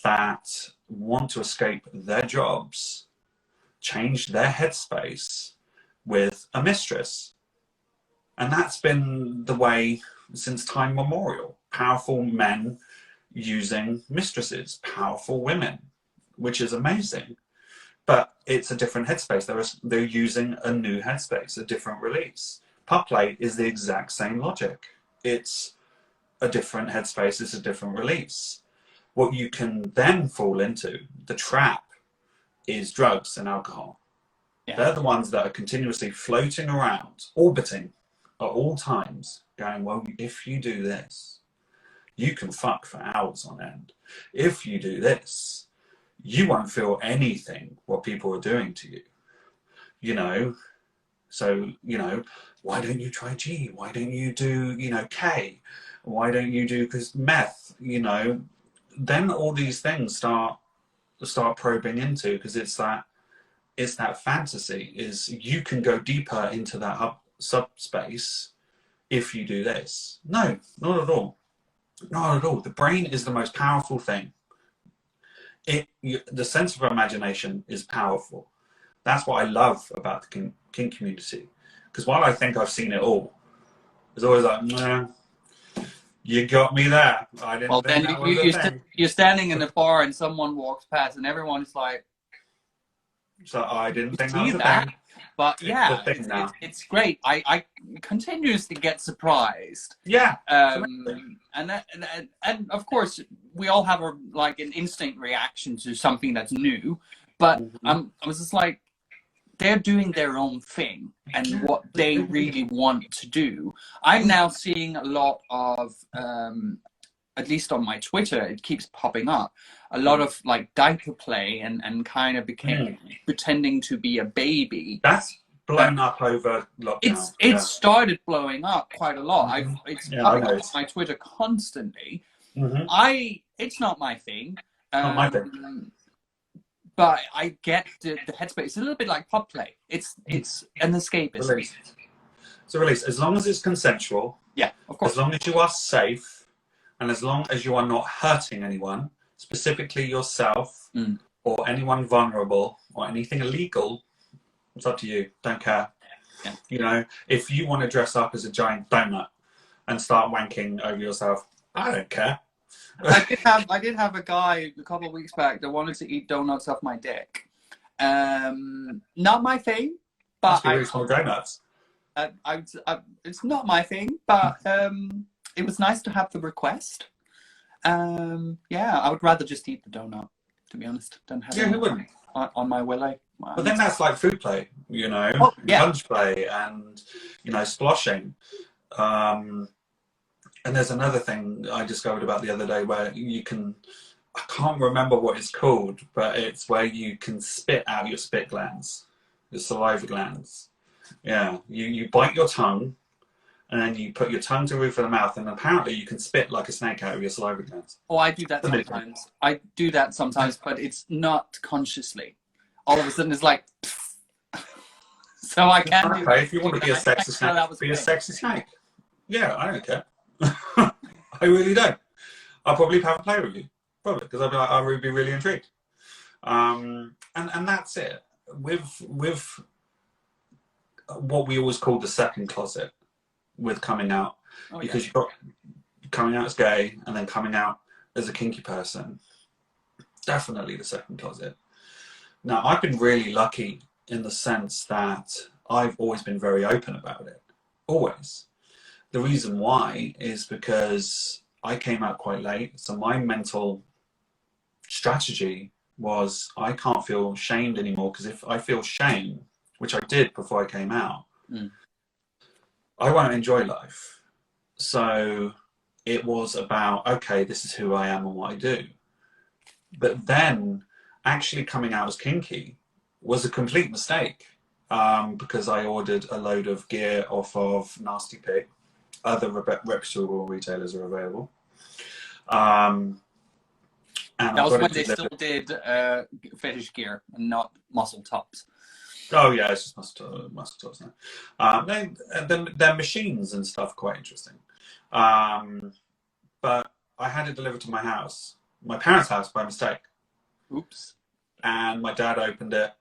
that want to escape their jobs, change their headspace with a mistress. And that's been the way since time memorial. Powerful men using mistresses, powerful women, which is amazing. But it's a different headspace. They're using a new headspace, a different release. Pup play is the exact same logic. It's a different headspace, it's a different release. What you can then fall into, the trap, is drugs and alcohol. Yeah. They're the ones that are continuously floating around, orbiting at all times, going, well, if you do this, you can fuck for hours on end. If you do this, you won't feel anything what people are doing to you. You know, so, you know, why don't you try G? Why don't you do, you know, K? Why don't you do meth? You know, then all these things start probing into, because it's that fantasy is you can go deeper into that subspace if you do this. No, not at all. Not at all. The brain is the most powerful thing. The sense of imagination is powerful. That's what I love about the kink community. Because while I think I've seen it all, it's always like, nah, you got me there. I didn't think that was a thing. You're standing in the bar and someone walks past and everyone's like, so I didn't think that was a thing. But yeah, it's great. I continuously get surprised. Yeah. And of course we all have an instinct reaction to something that's new. But I was just like, they're doing their own thing and what they really want to do. I'm now seeing a lot of, at least on my Twitter, it keeps popping up, a lot of like diaper play and kind of pretending to be a baby. That's blown up over lockdown. It started blowing up quite a lot. It's popping up on my Twitter constantly. It's not my thing. Not my thing. But I get the headspace. It's a little bit like pop play. It's an escapism. Release. It's a release. As long as it's consensual. Yeah, of course. As long as you are safe, and as long as you are not hurting anyone, specifically yourself or anyone vulnerable or anything illegal, it's up to you. Don't care. Yeah. You know, if you want to dress up as a giant donut and start wanking over yourself, I don't care. I did have a guy a couple of weeks back that wanted to eat donuts off my dick. Not my thing, but small donuts. It's not my thing, but it was nice to have the request. Yeah, I would rather just eat the donut, to be honest. Don't have who wouldn't? On my willy. But then that's like food play, you know, lunch play, and you know, sploshing. And there's another thing I discovered about the other day where you can, I can't remember what it's called, but it's where you can spit out your spit glands, your saliva glands. Yeah, you bite your tongue and then you put your tongue to the roof of the mouth, and apparently you can spit like a snake out of your saliva glands. Oh, I do that sometimes. I do that sometimes, but it's not consciously. all of a sudden it's like, so I can do. Okay, if you want to be a sexy snake, be a sexy snake. Yeah, I don't care. I really don't. I'll probably have a play with you, probably, because I'll be like, I would be really intrigued. And that's it. With what we always call the second closet, with coming out, because you've got coming out as gay and then coming out as a kinky person. Definitely the second closet. Now, I've been really lucky in the sense that I've always been very open about it. Always. The reason why is because I came out quite late. So my mental strategy was I can't feel shamed anymore, because if I feel shame, which I did before I came out, I won't enjoy life. So it was about, okay, this is who I am and what I do. But then actually coming out as kinky was a complete mistake, because I ordered a load of gear off of Nasty Pig. Other reputable retailers are available. And that was when they still did fetish gear and not muscle tops. Oh yeah, it's just muscle tops now. Their machines and stuff quite interesting. But I had it delivered to my house, my parents' house, by mistake. Oops. And my dad opened it,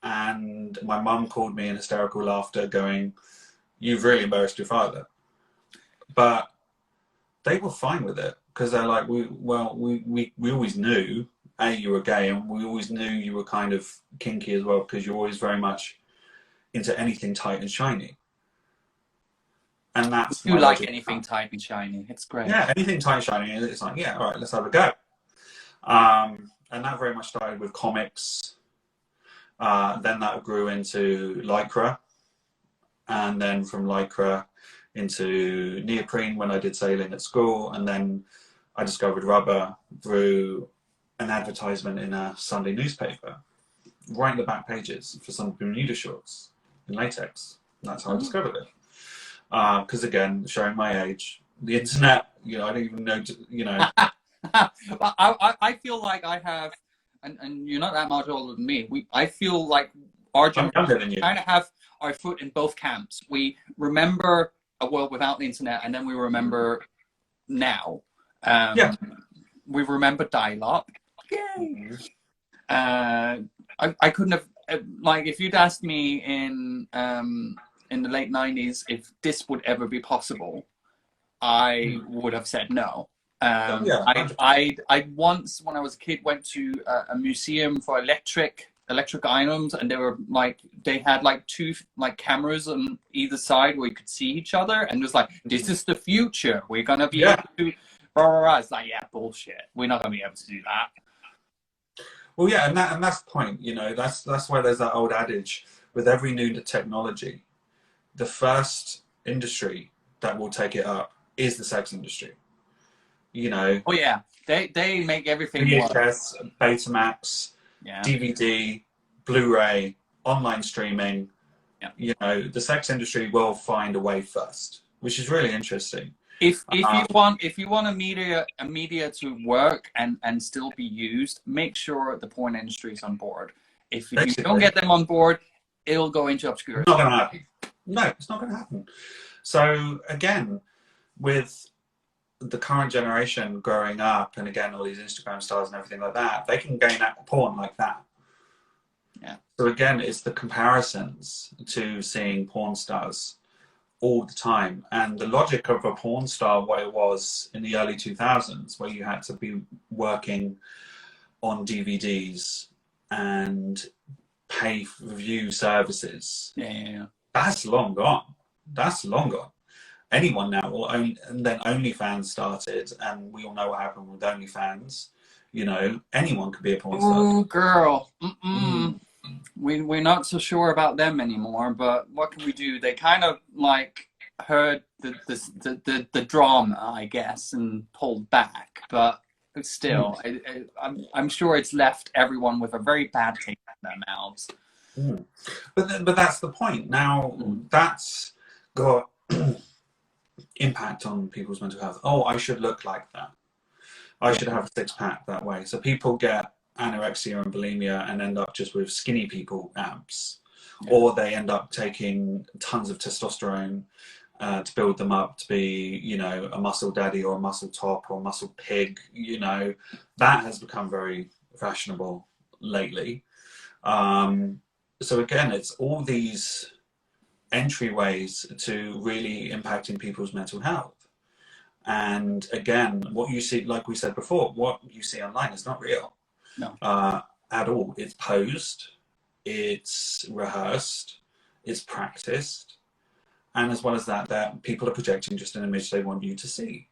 and my mum called me in hysterical laughter, going, "You've really embarrassed your father." But they were fine with it, because they're like, we always knew, A, you were gay, and we always knew you were kind of kinky as well, because you're always very much into anything tight and shiny. And that's you like anything tight and shiny. It's great. Yeah, anything tight and shiny. It's like, yeah, all right, let's have a go. And that very much started with comics. Then that grew into Lycra. And then from Lycra into neoprene when I did sailing at school. And then I discovered rubber through an advertisement in a Sunday newspaper, right in the back pages, for some Bermuda shorts in latex. And that's how I discovered it. Because again, showing my age, the internet, I don't even know, I feel like I have, and you're not that much older than me. I feel like our generation kind of have our foot in both camps. We remember a world without the internet, and then we remember now. We remember dial-up. Yay! I couldn't have, like, if you'd asked me in the late 90s if this would ever be possible, I would have said no. I once, when I was a kid, went to a museum for electric items, and they had like two cameras on either side where you could see each other, and it was like, this is the future, we're gonna be able to it's like, yeah, bullshit, we're not gonna be able to do that. Well, yeah, and that's the point, that's why there's that old adage, with every new technology, the first industry that will take it up is the sex industry. Oh yeah, they make everything VHS, Betamax, DVD, Blu-ray, online streaming. The sex industry will find a way first, which is really interesting. If you want a media to work and still be used, make sure the porn industry is on board. If you don't get them on board, it'll go into obscurity. It's not going to happen. No, it's not going to happen. So again, with the current generation growing up, and again, all these Instagram stars and everything like that, they can gain porn like that. Yeah. So again, it's the comparisons to seeing porn stars all the time, and the logic of a porn star, what it was in the early 2000s, where you had to be working on DVDs and pay for view services. Yeah. That's long gone. Anyone now will own, and then OnlyFans started, and we all know what happened with OnlyFans. Anyone could be a porn star. Oh, girl. We're not so sure about them anymore, but what can we do? They kind of heard the drama, I guess, and pulled back. But still, I'm sure it's left everyone with a very bad taste in their mouths. But that's the point. Now that's got impact on people's mental health. Oh, I should look like that. I should have a six-pack that way. So people get anorexia and bulimia and end up just with skinny people abs, Yeah. or they end up taking tons of testosterone to build them up to be, you know, a muscle daddy or a muscle top or a muscle pig. You know, that has become very fashionable lately. So again, it's all these entryways to really impacting people's mental health. And again, what you see, like we said before, what you see online is not real. No. At all. It's posed, it's rehearsed, it's practiced, and as well as that, that people are projecting just an image they want you to see.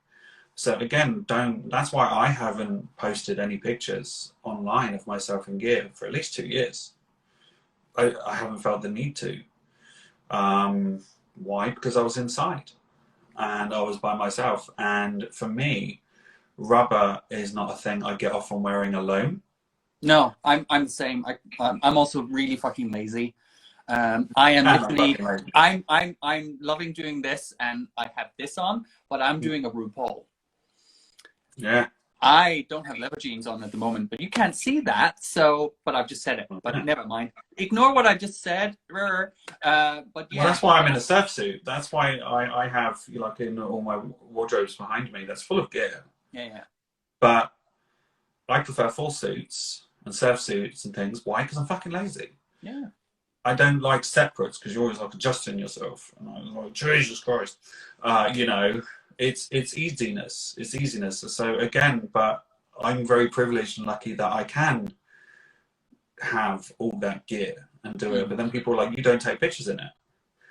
So again, that's why I haven't posted any pictures online of myself in gear for at least 2 years. I haven't felt the need to. Why? Because I was inside and I was by myself. And for me, rubber is not a thing I get off on wearing alone. No, I'm the same. I'm also really fucking lazy. I am literally, I'm loving doing this, and I have this on, but I'm doing a RuPaul. Yeah. I don't have leather jeans on at the moment, but you can't see that. So, but I've just said it. But never mind. Ignore what I just said. But yeah. Well, that's why I'm in a surf suit. That's why I have, like, in all my wardrobes behind me, that's full of gear. Yeah, yeah. But I prefer full suits and surf suits and things. Why? Because I'm fucking lazy. Yeah. I don't like separates because you're always like adjusting yourself. And I was like, Jesus Christ. You know, it's easiness. It's easiness. So again, but I'm very privileged and lucky that I can have all that gear and do it. But then people are like, you don't take pictures in it.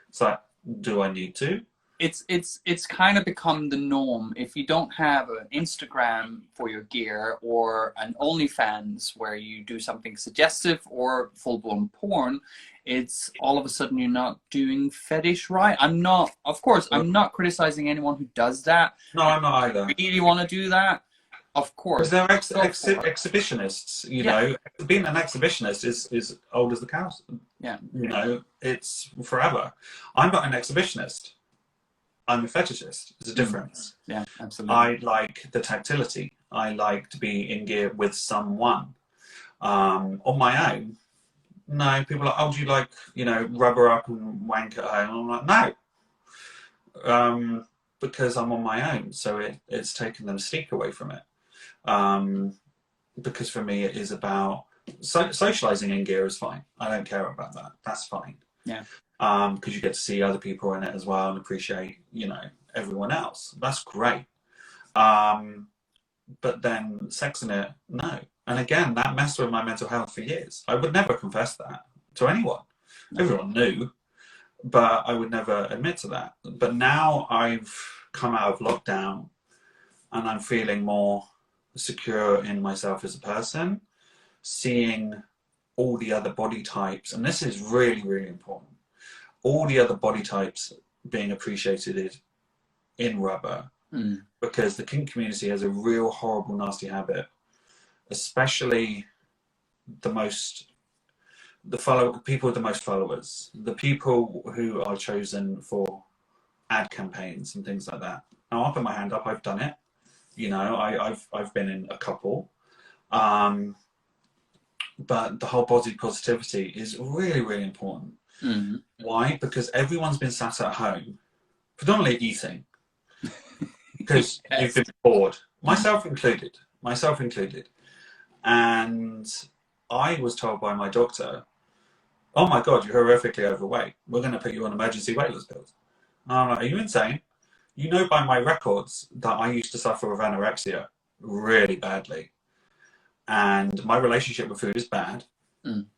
It's like, do I need to? It's kind of become the norm. If you don't have an Instagram for your gear or an OnlyFans where you do something suggestive or full-blown porn, it's all of a sudden you're not doing fetish right. I'm not criticizing anyone who does that. No, I'm not either. If you really want to do that, of course. Because they're exhibitionists, you know. Being an exhibitionist is old as the cows. Yeah. You know, it's forever. I'm not an exhibitionist. I'm a fetishist. There's a difference. Yeah, absolutely. I like the tactility. I like to be in gear with someone. On my own, no. People are like, oh, do you like, you know, rubber up and wank at home? I'm like, no. Because I'm on my own. So it's taken the mystique away from it. Because for me, it is about socializing in gear is fine. I don't care about that. That's fine. Yeah. Because you get to see other people in it as well and appreciate, you know, everyone else. That's great. But then sex in it, no. And again, that messed with my mental health for years. I would never confess that to anyone. No. Everyone knew, but I would never admit to that. But now I've come out of lockdown and I'm feeling more secure in myself as a person, seeing all the other body types. And this is really, really important. All the other body types being appreciated in rubber, because the kink community has a real horrible, nasty habit, especially people with the most followers, the people who are chosen for ad campaigns and things like that. Now, I'll put my hand up. I've done it. You know, I've been in a couple. But the whole body positivity is really, really important. Why? Because everyone's been sat at home, predominantly eating, because you've been bored, myself included. And I was told by my doctor, oh my God, you're horrifically overweight. We're going to put you on emergency weight loss pills. And I'm like, are you insane? You know by my records that I used to suffer with anorexia really badly. And my relationship with food is bad,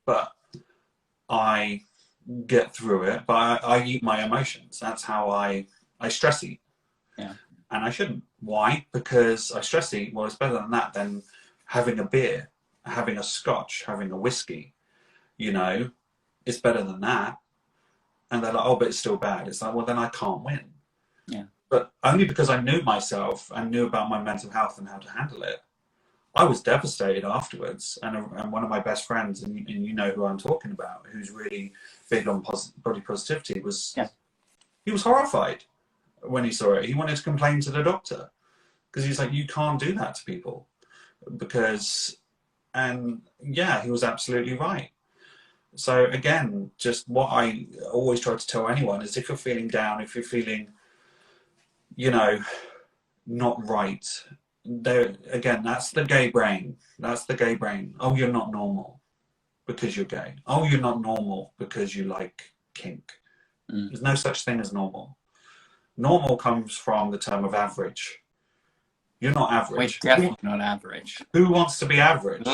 but I get through it. But I eat my emotions. That's how I stress eat. Yeah. And I shouldn't. Why? Because I stress eat. Well, it's better than that than having a beer, having a scotch, having a whiskey. You know, it's better than that. And they're like, oh, but it's still bad. It's like, well, then I can't win. Yeah. But only because I knew myself and knew about my mental health and how to handle it. I was devastated afterwards, and one of my best friends, and you know who I'm talking about, who's really big on body positivity, he was horrified when he saw it. He wanted to complain to the doctor because he's like, you can't do that to people, because And yeah, he was absolutely right. So again, just what I always try to tell anyone is, if you're feeling down, if you're feeling, you know, not right, there again, that's the gay brain. That's the gay brain. Oh, you're not normal because you're gay. Oh, you're not normal because you like kink. There's no such thing as normal. Normal comes from the term of average. You're not average. We're definitely not average. Who wants to be average?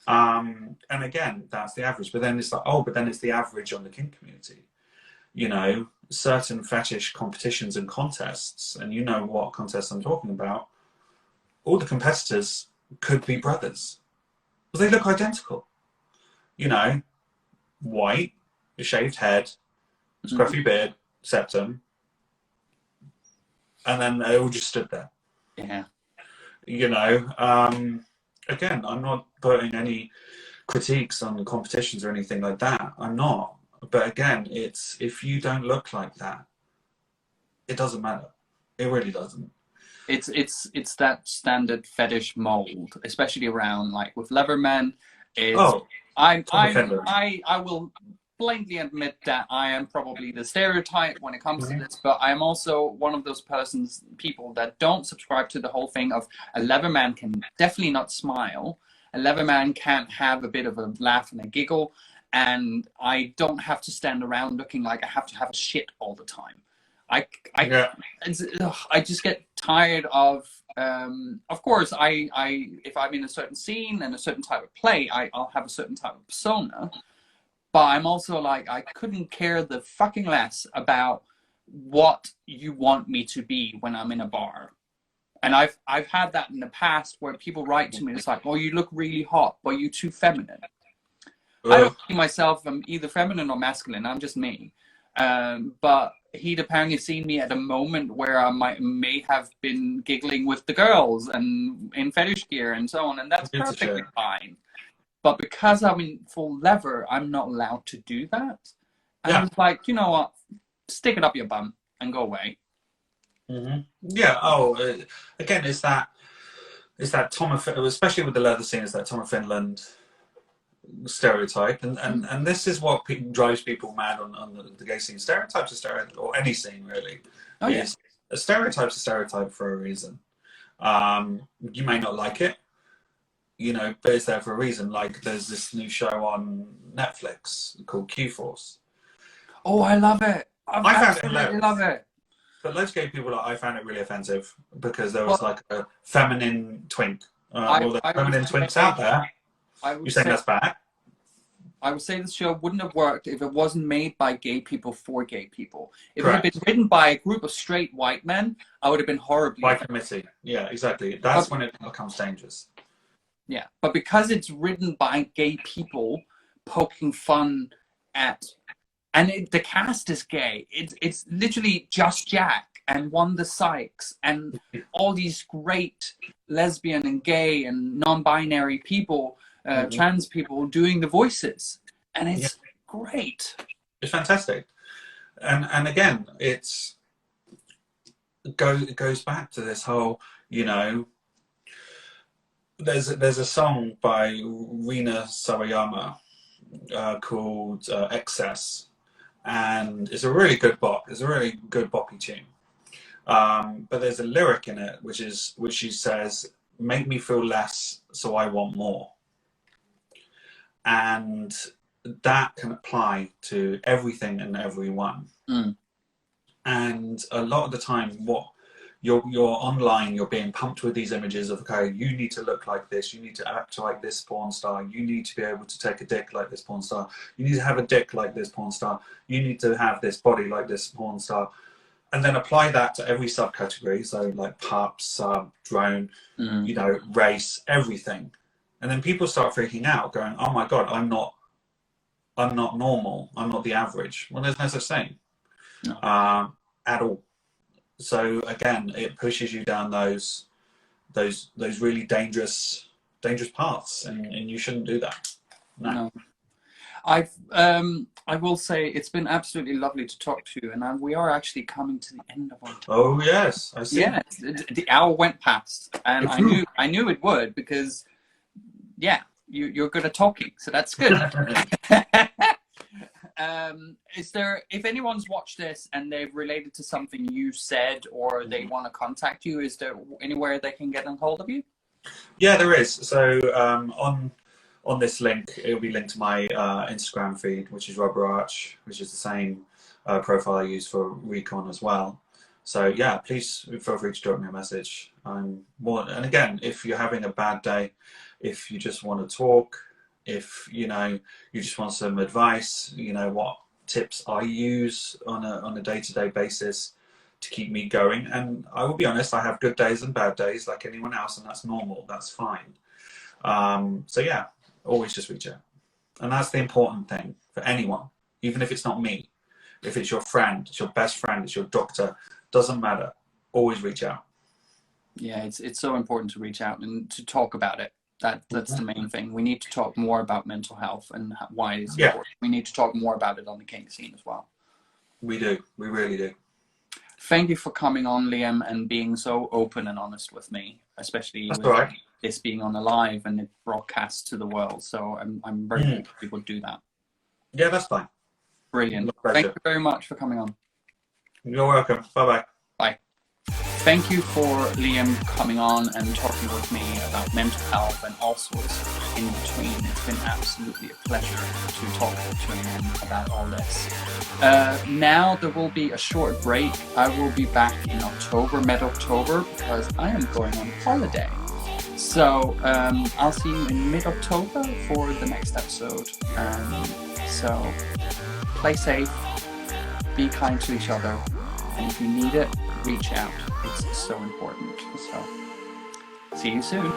And again, that's the average. But then it's like, oh, but then it's the average on the kink community. You know, certain fetish competitions and contests, and you know what contests I'm talking about, all the competitors could be brothers. But they look identical. You know, white, a shaved head, scruffy beard, septum, and then they all just stood there. Yeah. You know, again, I'm not putting any critiques on competitions or anything like that. I'm not. But again, it's, if you don't look like that, it doesn't matter. It really doesn't. It's that standard fetish mold, especially around like with Leatherman. I will blatantly admit that I am probably the stereotype when it comes to this, but I'm also one of those people that don't subscribe to the whole thing of a Leatherman can definitely not smile. A Leatherman can't have a bit of a laugh and a giggle, and I don't have to stand around looking like I have to have a shit all the time. I just get tired of course, if I'm in a certain scene and a certain type of play, I'll have a certain type of persona. But I'm also like, I couldn't care the fucking less about what you want me to be when I'm in a bar. And I've had that in the past where people write to me, it's like, oh, you look really hot, but you're too feminine. I don't see myself, I'm either feminine or masculine, I'm just me. But he'd apparently seen me at a moment where I may have been giggling with the girls and in fetish gear and so on, and that's perfectly fine. But because I'm in full leather, I'm not allowed to do that. And I was like, you know what? Stick it up your bum and go away. Yeah. Oh, again, it's that Tom of, especially with the leather scene, it's that Tom of Finland stereotype, and this is what drives people mad on the gay scene. Stereotypes are stereotypes, or any scene really. Oh yeah. A stereotype's a stereotype for a reason. You may not like it, you know, but it's there for a reason. Like there's this new show on Netflix called Q-Force. Oh, I love it. I found it hilarious. Love it. But loads of gay people, I found it really offensive because there was like a feminine twink. Well, there are feminine twinks out there. You're saying that's bad? I would say this show wouldn't have worked if it wasn't made by gay people for gay people. If it had been written by a group of straight white men, I would have been horribly by committee. Yeah, exactly. That's when it becomes dangerous. Yeah, but because it's written by gay people poking fun at, and the cast is gay. It's literally just Jack and Wanda Sykes and all these great lesbian and gay and non-binary people, trans people doing the voices, and it's great. It's fantastic, and again, it goes back to this whole, you know. There's a song by Rina Sawayama called Excess, and it's a really good bop. It's a really good boppy tune. But there's a lyric in it which she says, "Make me feel less, so I want more." And that can apply to everything and everyone. And a lot of the time, what you're online, you're being pumped with these images of, okay, you need to look like this, you need to act like this porn star, you need to be able to take a dick like this porn star, you need to have a dick like this porn star, you need to have this body like this porn star, and then apply that to every subcategory, so like pup, sub, drone, you know, race, everything. And then people start freaking out, going, oh my god, I'm not normal, I'm not the average. Well, there's no such thing. No. At all. So again, it pushes you down those really dangerous paths, and you shouldn't do that. No. I will say it's been absolutely lovely to talk to you, and we are actually coming to the end of our time. Oh yes, I see. Yeah, the hour went past, and I knew it would, because yeah, you're good at talking, so that's good. Is there, if anyone's watched this and they've related to something you said, or they want to contact you, is there anywhere they can get a hold of you? Yeah, there is. So on this link, it'll be linked to my Instagram feed, which is Rubber Arch, which is the same profile I use for Recon as well. So yeah, please feel free to drop me a message. And again, if you're having a bad day, if you just want to talk, if you just want some advice, what tips I use on a day-to-day basis to keep me going. And I will be honest, I have good days and bad days like anyone else, and that's normal, that's fine. So yeah, always just reach out. And that's the important thing for anyone, even if it's not me. If it's your friend, it's your best friend, it's your doctor, doesn't matter, always reach out. Yeah, it's so important to reach out and to talk about it. That's the main thing. We need to talk more about mental health and why it's important. We need to talk more about it on the kink scene as well. We do. We really do. Thank you for coming on, Liam, and being so open and honest with me, especially with this being on a live and it broadcasts to the world. So I'm very happy people do that. Yeah, that's fine. Brilliant. Thank you very much for coming on. You're welcome. Bye-bye. Bye. Thank you for Liam coming on and talking with me about mental health and all sorts in between. It's been absolutely a pleasure to talk to him about all this. Now there will be a short break. I will be back in October, mid-October, because I am going on holiday. So I'll see you in mid-October for the next episode. So play safe, be kind to each other, and if you need it, reach out. It's so important. So see you soon.